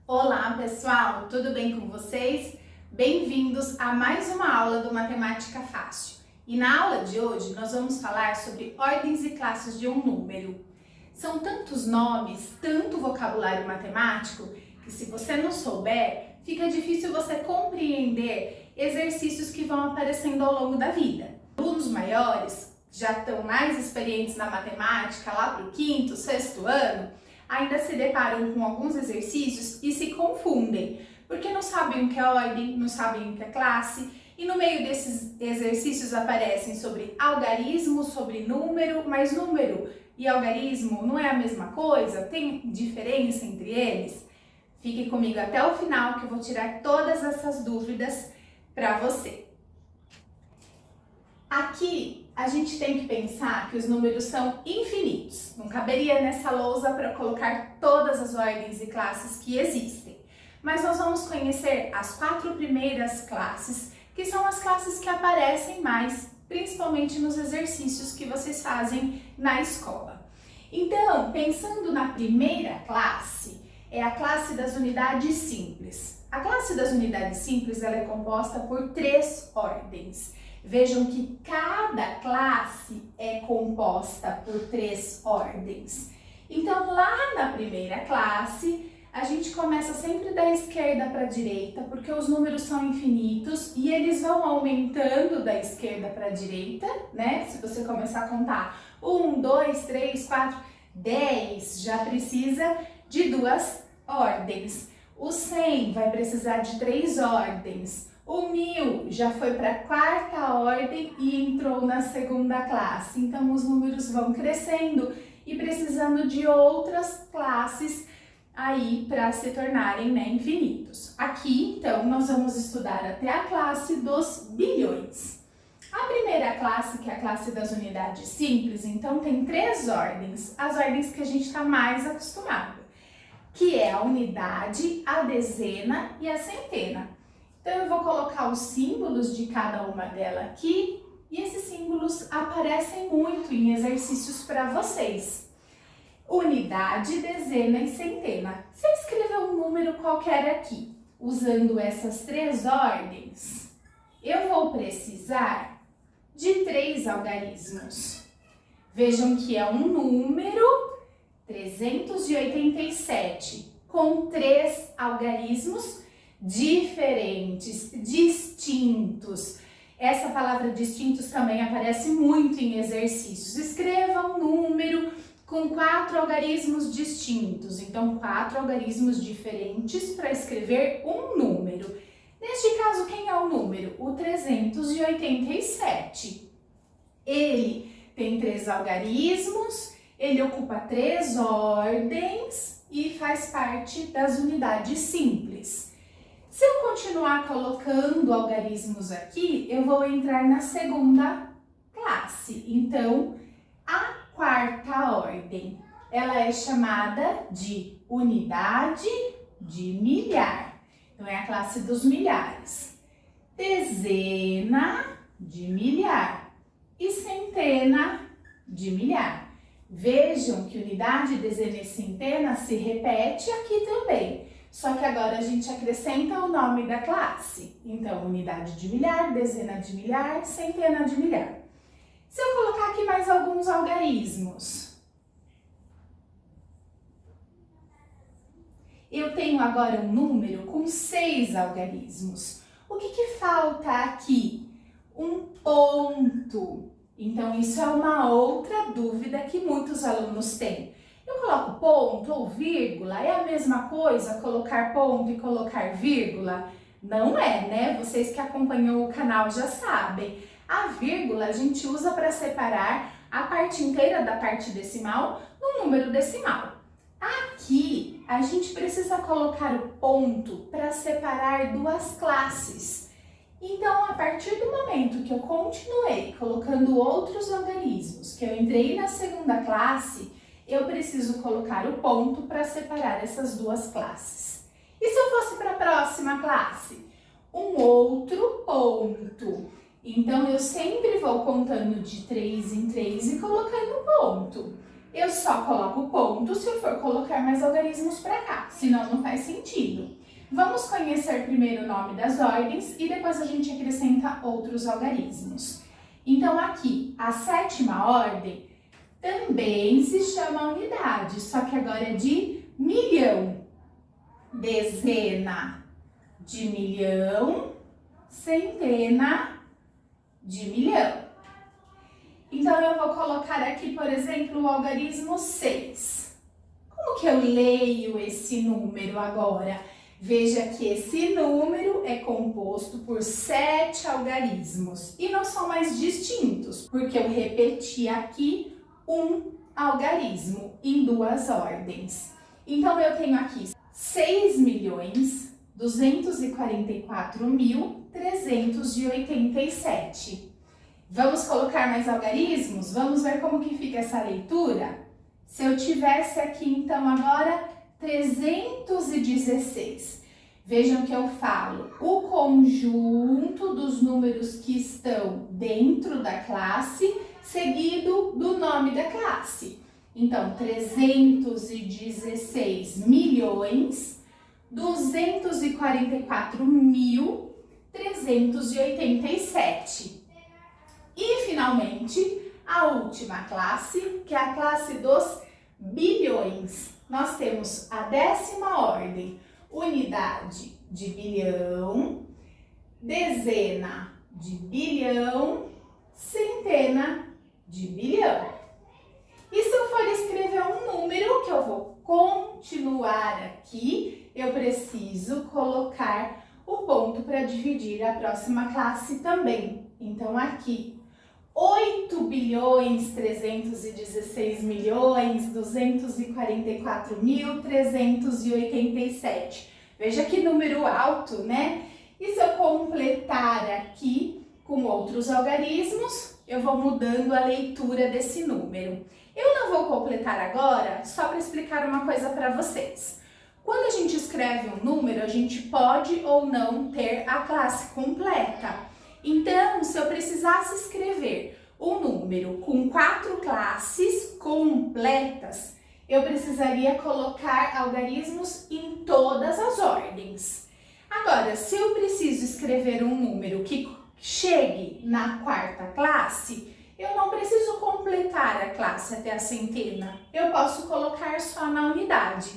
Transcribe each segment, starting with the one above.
Olá pessoal, tudo bem com vocês? Bem-vindos a mais uma aula do Matemática Fácil. E na aula de hoje nós vamos falar sobre ordens e classes de um número. São tantos nomes, tanto vocabulário matemático, que se você não souber, fica difícil você compreender exercícios que vão aparecendo ao longo da vida. Alunos maiores, já estão mais experientes na matemática, lá para o quinto, sexto ano, ainda se deparam com alguns exercícios e se confundem, porque não sabem o que é ordem, não sabem o que é classe, e no meio desses exercícios aparecem sobre algarismo, sobre número, mas número e algarismo não é a mesma coisa? Tem diferença entre eles? Fique comigo até o final que eu vou tirar todas essas dúvidas para você. Aqui a gente tem que pensar que os números são infinitos. Não caberia nessa lousa para colocar todas as ordens e classes que existem. Mas nós vamos conhecer as 4 primeiras classes, que são as classes que aparecem mais, principalmente nos exercícios que vocês fazem na escola. Então, pensando na primeira classe, é a classe das unidades simples. A classe das unidades simples ela é composta por 3 ordens. Vejam que cada classe é composta por 3 ordens. Então, lá na primeira classe, a gente começa sempre da esquerda para a direita, porque os números são infinitos e eles vão aumentando da esquerda para a direita, né? Se você começar a contar 1, 2, 3, 4, 10, já precisa de 2 ordens. O 100 vai precisar de 3 ordens. O 1000 já foi para a 4ª ordem e entrou na 2ª classe. Então, os números vão crescendo e precisando de outras classes aí para se tornarem infinitos. Aqui, então, nós vamos estudar até a classe dos bilhões. A primeira classe, que é a classe das unidades simples, então tem 3 ordens, as ordens que a gente está mais acostumado, que é a unidade, a dezena e a centena. Então, eu vou colocar os símbolos de cada uma delas aqui e esses símbolos aparecem muito em exercícios para vocês. Unidade, dezena e centena. Se eu escrever um número qualquer aqui, usando essas 3 ordens, eu vou precisar de 3 algarismos. Vejam que é um número 387 com 3 algarismos diferentes, distintos. Essa palavra distintos também aparece muito em exercícios. Escreva um número com 4 algarismos distintos. Então, 4 algarismos diferentes para escrever um número. Neste caso, quem é o número? O 387. Ele tem 3 algarismos, ele ocupa 3 ordens e faz parte das unidades simples. Se eu continuar colocando algarismos aqui, eu vou entrar na 2ª classe. Então, a 4ª ordem, ela é chamada de unidade de milhar. Então, é a classe dos milhares. Dezena de milhar e centena de milhar. Vejam que unidade, dezena e centena se repete aqui também. Só que agora a gente acrescenta o nome da classe. Então, unidade de milhar, dezena de milhar, centena de milhar. Se eu colocar aqui mais alguns algarismos, eu tenho agora um número com 6 algarismos. O que falta aqui? Um ponto. Então, isso é uma outra dúvida que muitos alunos têm. Eu coloco ponto ou vírgula? É a mesma coisa colocar ponto e colocar vírgula? Não é, né? Vocês que acompanham o canal já sabem. A vírgula a gente usa para separar a parte inteira da parte decimal no número decimal. Aqui, a gente precisa colocar o ponto para separar 2 classes. Então, a partir do momento que eu continuei colocando outros algarismos, que eu entrei na 2ª classe, eu preciso colocar o ponto para separar essas 2 classes. E se eu fosse para a próxima classe? Um outro ponto. Então, eu sempre vou contando de 3 em 3 e colocando ponto. eu só coloco ponto se eu for colocar mais algarismos para cá, senão não faz sentido. Vamos conhecer primeiro o nome das ordens e depois a gente acrescenta outros algarismos. Então aqui, a sétima ordem também se chama unidade, só que agora é de milhão. Dezena de milhão, centena de milhão. Então eu vou colocar aqui, por exemplo, o algarismo 6. Como que eu leio esse número agora? Veja que esse número é composto por 7 algarismos e não são mais distintos, porque eu repeti aqui um algarismo em 2 ordens. Então eu tenho aqui 6.244.387. Vamos colocar mais algarismos? Vamos ver como que fica essa leitura? Se eu tivesse aqui, então, agora 316. Vejam que eu falo o conjunto dos números que estão dentro da classe, seguido do nome da classe. Então, 316.244.387. E, finalmente, a última classe, que é a classe dos bilhões. Nós temos a 10ª ordem, unidade de bilhão, dezena de bilhão, centena de bilhão. E se eu for escrever um número, que eu vou continuar aqui, eu preciso colocar o ponto para dividir a próxima classe também. Então, aqui, 8.316.244.387. Veja que número alto, né? E se eu completar aqui com outros algarismos, eu vou mudando a leitura desse número. Eu não vou completar agora, só para explicar uma coisa para vocês. Quando a gente escreve um número, a gente pode ou não ter a classe completa. Então, se eu precisasse escrever um número com 4 classes completas, eu precisaria colocar algarismos em todas as ordens. Agora, se eu preciso escrever um número que chegue na 4ª classe, eu não preciso completar a classe até a centena. Eu posso colocar só na unidade.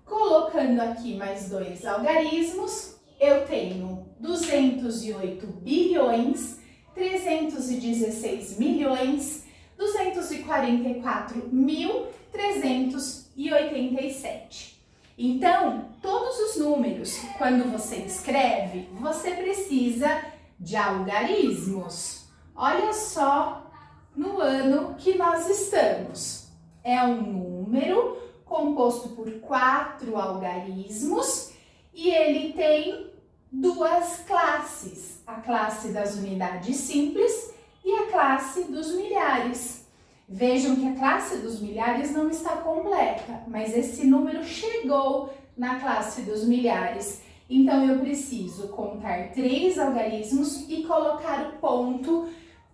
Colocando aqui mais 2 algarismos, eu tenho 208 bilhões, 316 milhões, 244.387. Então, todos os números, quando você escreve, você precisa de algarismos. Olha só no ano que nós estamos. É um número composto por 4 algarismos e ele tem 2 classes, a classe das unidades simples e a classe dos milhares. Vejam que a classe dos milhares não está completa, mas esse número chegou na classe dos milhares. Então, eu preciso contar 3 algarismos e colocar o ponto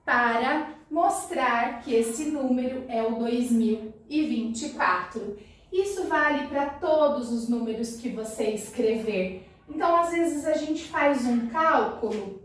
para mostrar que esse número é o 2024. Isso vale para todos os números que você escrever. Então, às vezes, a gente faz um cálculo,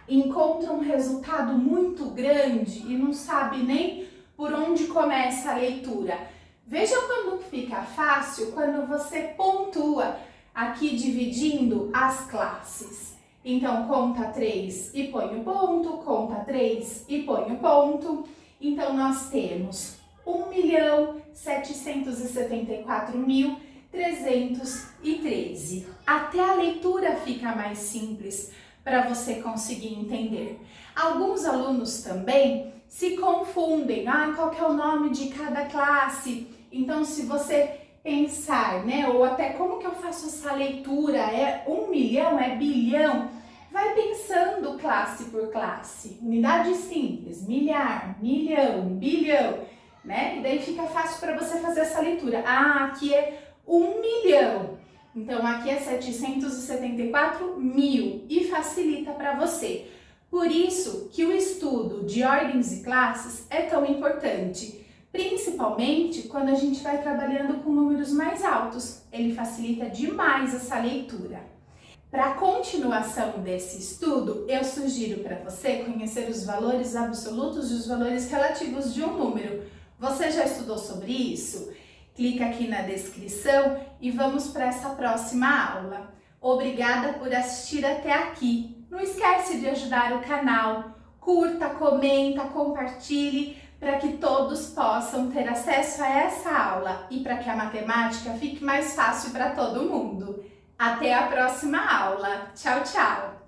encontra um resultado muito grande e não sabe nem por onde começa a leitura. Veja quando fica fácil, quando você pontua aqui dividindo as classes. Então, conta 3 e põe o ponto, conta 3 e põe o ponto. Então, nós temos 1.774.313. Até a leitura fica mais simples para você conseguir entender. Alguns alunos também se confundem. Qual que é o nome de cada classe? Então, se você pensar, né, ou até como que eu faço essa leitura? É 1 milhão? É bilhão? Vai pensando classe por classe. Unidade simples, milhar, milhão, bilhão, né? E daí fica fácil para você fazer essa leitura. Aqui é 1 milhão. Então, aqui é 774 mil e facilita para você. Por isso que o estudo de ordens e classes é tão importante, principalmente quando a gente vai trabalhando com números mais altos. Ele facilita demais essa leitura. Para a continuação desse estudo, eu sugiro para você conhecer os valores absolutos e os valores relativos de um número. Você já estudou sobre isso? Clica aqui na descrição e vamos para essa próxima aula. Obrigada por assistir até aqui. Não esquece de ajudar o canal, curta, comenta, compartilhe para que todos possam ter acesso a essa aula e para que a matemática fique mais fácil para todo mundo. Até a próxima aula. Tchau, tchau!